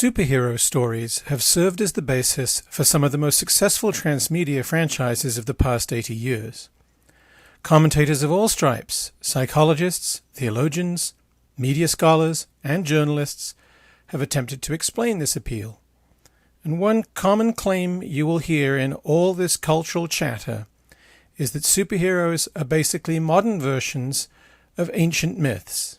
Superhero stories have served as the basis for some of the most successful transmedia franchises of the past 80 years. Commentators of all stripes, psychologists, theologians, media scholars, and journalists have attempted to explain this appeal. And one common claim you will hear in all this cultural chatter is that superheroes are basically modern versions of ancient myths.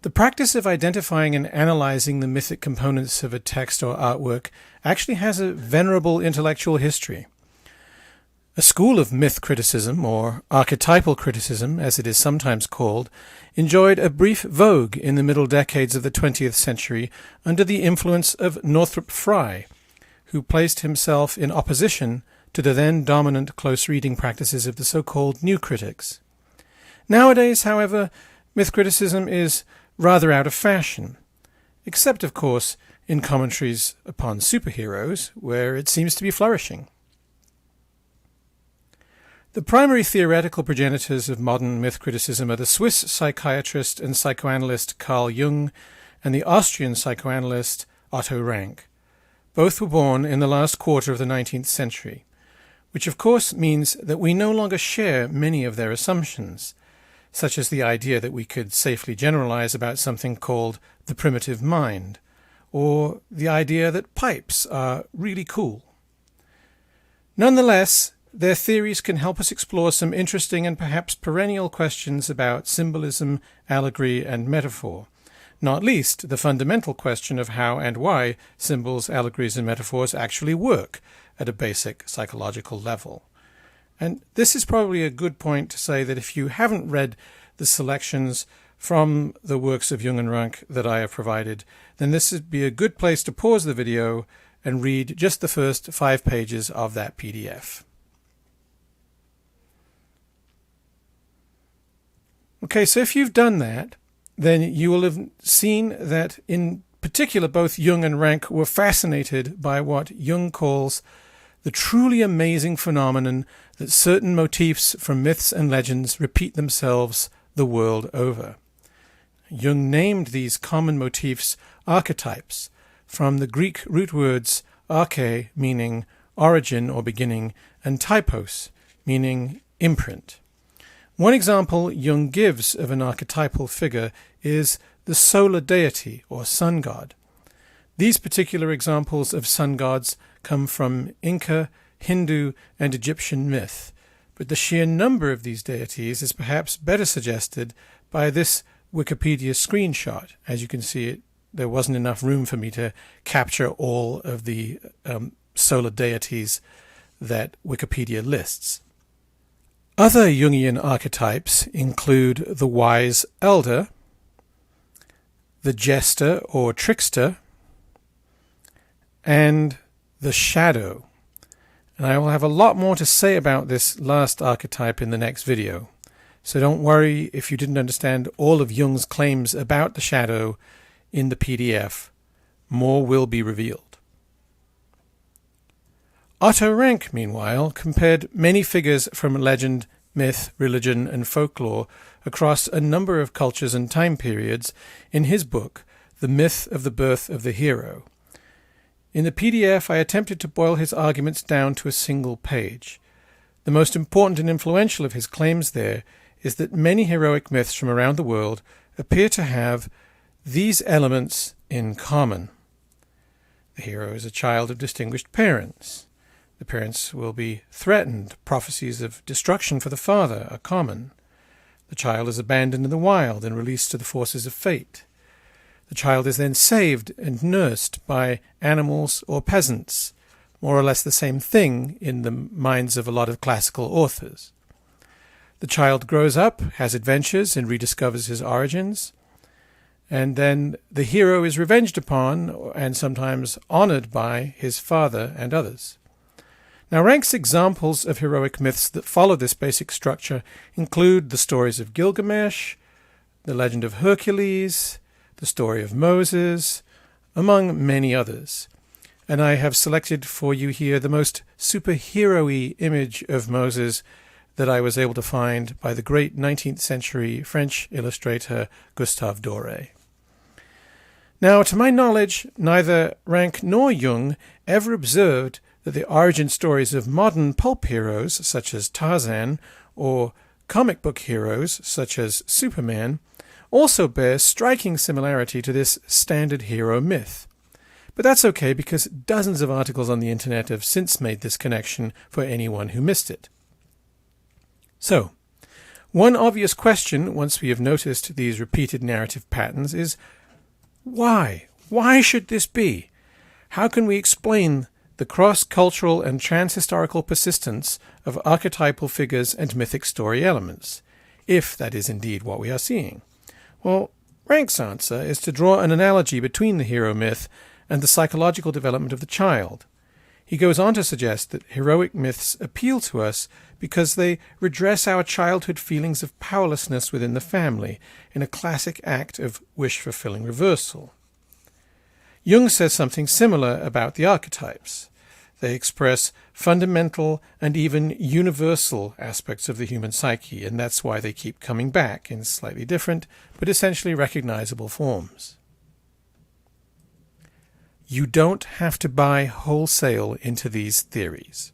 The practice of identifying and analyzing the mythic components of a text or artwork actually has a venerable intellectual history. A school of myth criticism, or archetypal criticism as it is sometimes called, enjoyed a brief vogue in the middle decades of the 20th century under the influence of Northrop Frye, who placed himself in opposition to the then dominant close reading practices of the so-called new critics. Nowadays, however, myth criticism is rather out of fashion, except, of course, in commentaries upon superheroes, where it seems to be flourishing. The primary theoretical progenitors of modern myth criticism are the Swiss psychiatrist and psychoanalyst Carl Jung and the Austrian psychoanalyst Otto Rank. Both were born in the last quarter of the 19th century, which of course means that we no longer share many of their assumptions, such as the idea that we could safely generalize about something called the primitive mind, or the idea that pipes are really cool. Nonetheless, their theories can help us explore some interesting and perhaps perennial questions about symbolism, allegory, and metaphor, not least the fundamental question of how and why symbols, allegories, and metaphors actually work at a basic psychological level. And this is probably a good point to say that if you haven't read the selections from the works of Jung and Rank that I have provided, then this would be a good place to pause the video and read just the first 5 pages of that PDF. Okay, so if you've done that, then you will have seen that in particular both Jung and Rank were fascinated by what Jung calls the truly amazing phenomenon that certain motifs from myths and legends repeat themselves the world over. Jung named these common motifs archetypes, from the Greek root words arche, meaning origin or beginning, and typos, meaning imprint. One example Jung gives of an archetypal figure is the solar deity or sun god. These particular examples of sun gods come from Inca, Hindu, and Egyptian myth, but the sheer number of these deities is perhaps better suggested by this Wikipedia screenshot. As you can see, there wasn't enough room for me to capture all of the solar deities that Wikipedia lists. Other Jungian archetypes include the wise elder, the jester or trickster, and the shadow. And I will have a lot more to say about this last archetype in the next video. So don't worry if you didn't understand all of Jung's claims about the shadow in the PDF. More will be revealed. Otto Rank, meanwhile, compared many figures from legend, myth, religion, and folklore across a number of cultures and time periods in his book, The Myth of the Birth of the Hero. In the PDF, I attempted to boil his arguments down to a single page. The most important and influential of his claims there is that many heroic myths from around the world appear to have these elements in common. The hero is a child of distinguished parents. The parents will be threatened. Prophecies of destruction for the father are common. The child is abandoned in the wild and released to the forces of fate. The child is then saved and nursed by animals or peasants, more or less the same thing in the minds of a lot of classical authors. The child grows up, has adventures, and rediscovers his origins. And then the hero is revenged upon and sometimes honored by his father and others. Now, Rank's examples of heroic myths that follow this basic structure include the stories of Gilgamesh, the legend of Hercules, the story of Moses, among many others. And I have selected for you here the most superhero-y image of Moses that I was able to find by the great 19th century French illustrator Gustave Doré. Now, to my knowledge, neither Rank nor Jung ever observed that the origin stories of modern pulp heroes, such as Tarzan, or comic book heroes, such as Superman, also bear striking similarity to this standard hero myth. But that's okay, because dozens of articles on the internet have since made this connection for anyone who missed it. So, one obvious question, once we have noticed these repeated narrative patterns, is why? Why should this be? How can we explain the cross-cultural and trans-historical persistence of archetypal figures and mythic story elements, if that is indeed what we are seeing? Well, Rank's answer is to draw an analogy between the hero myth and the psychological development of the child. He goes on to suggest that heroic myths appeal to us because they redress our childhood feelings of powerlessness within the family in a classic act of wish-fulfilling reversal. Jung says something similar about the archetypes. They express fundamental and even universal aspects of the human psyche, and that's why they keep coming back in slightly different but essentially recognizable forms. You don't have to buy wholesale into these theories.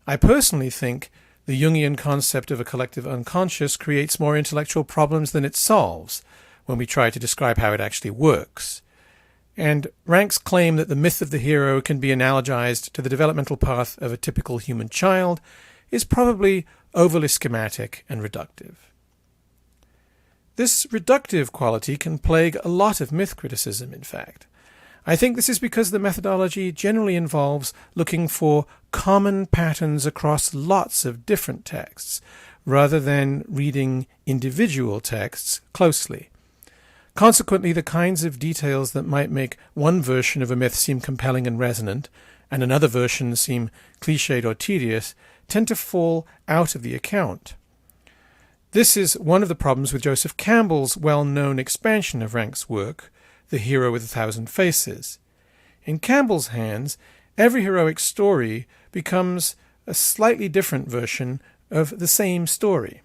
I personally think the Jungian concept of a collective unconscious creates more intellectual problems than it solves when we try to describe how it actually works. And Rank's claim that the myth of the hero can be analogized to the developmental path of a typical human child is probably overly schematic and reductive. This reductive quality can plague a lot of myth criticism, in fact. I think this is because the methodology generally involves looking for common patterns across lots of different texts, rather than reading individual texts closely. Consequently, the kinds of details that might make one version of a myth seem compelling and resonant, and another version seem cliched or tedious, tend to fall out of the account. This is one of the problems with Joseph Campbell's well-known expansion of Rank's work, The Hero with 1,000 Faces. In Campbell's hands, every heroic story becomes a slightly different version of the same story.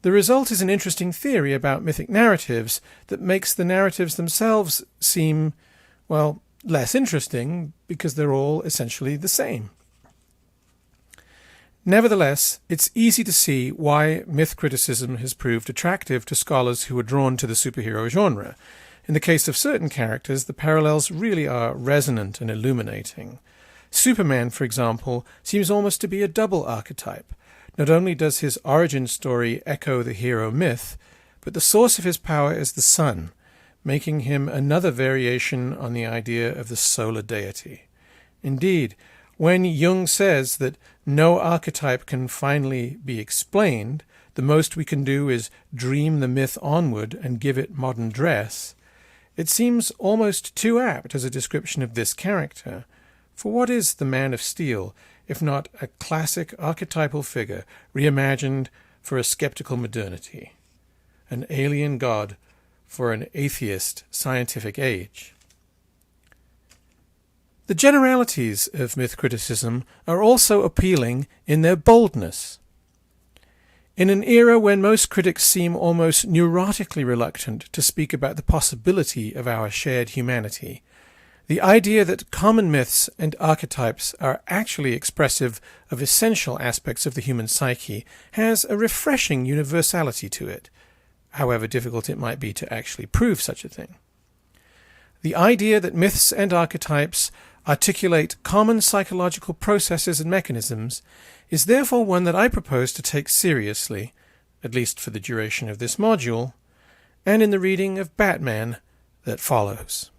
The result is an interesting theory about mythic narratives that makes the narratives themselves seem, well, less interesting because they're all essentially the same. Nevertheless, it's easy to see why myth criticism has proved attractive to scholars who are drawn to the superhero genre. In the case of certain characters, the parallels really are resonant and illuminating. Superman, for example, seems almost to be a double archetype. Not only does his origin story echo the hero myth, but the source of his power is the sun, making him another variation on the idea of the solar deity. Indeed, when Jung says that no archetype can finally be explained, the most we can do is dream the myth onward and give it modern dress, it seems almost too apt as a description of this character. For what is the Man of Steel if not a classic archetypal figure reimagined for a skeptical modernity, an alien god for an atheist scientific age? The generalities of myth criticism are also appealing in their boldness. In an era when most critics seem almost neurotically reluctant to speak about the possibility of our shared humanity, the idea that common myths and archetypes are actually expressive of essential aspects of the human psyche has a refreshing universality to it, however difficult it might be to actually prove such a thing. The idea that myths and archetypes articulate common psychological processes and mechanisms is therefore one that I propose to take seriously, at least for the duration of this module, and in the reading of Batman that follows.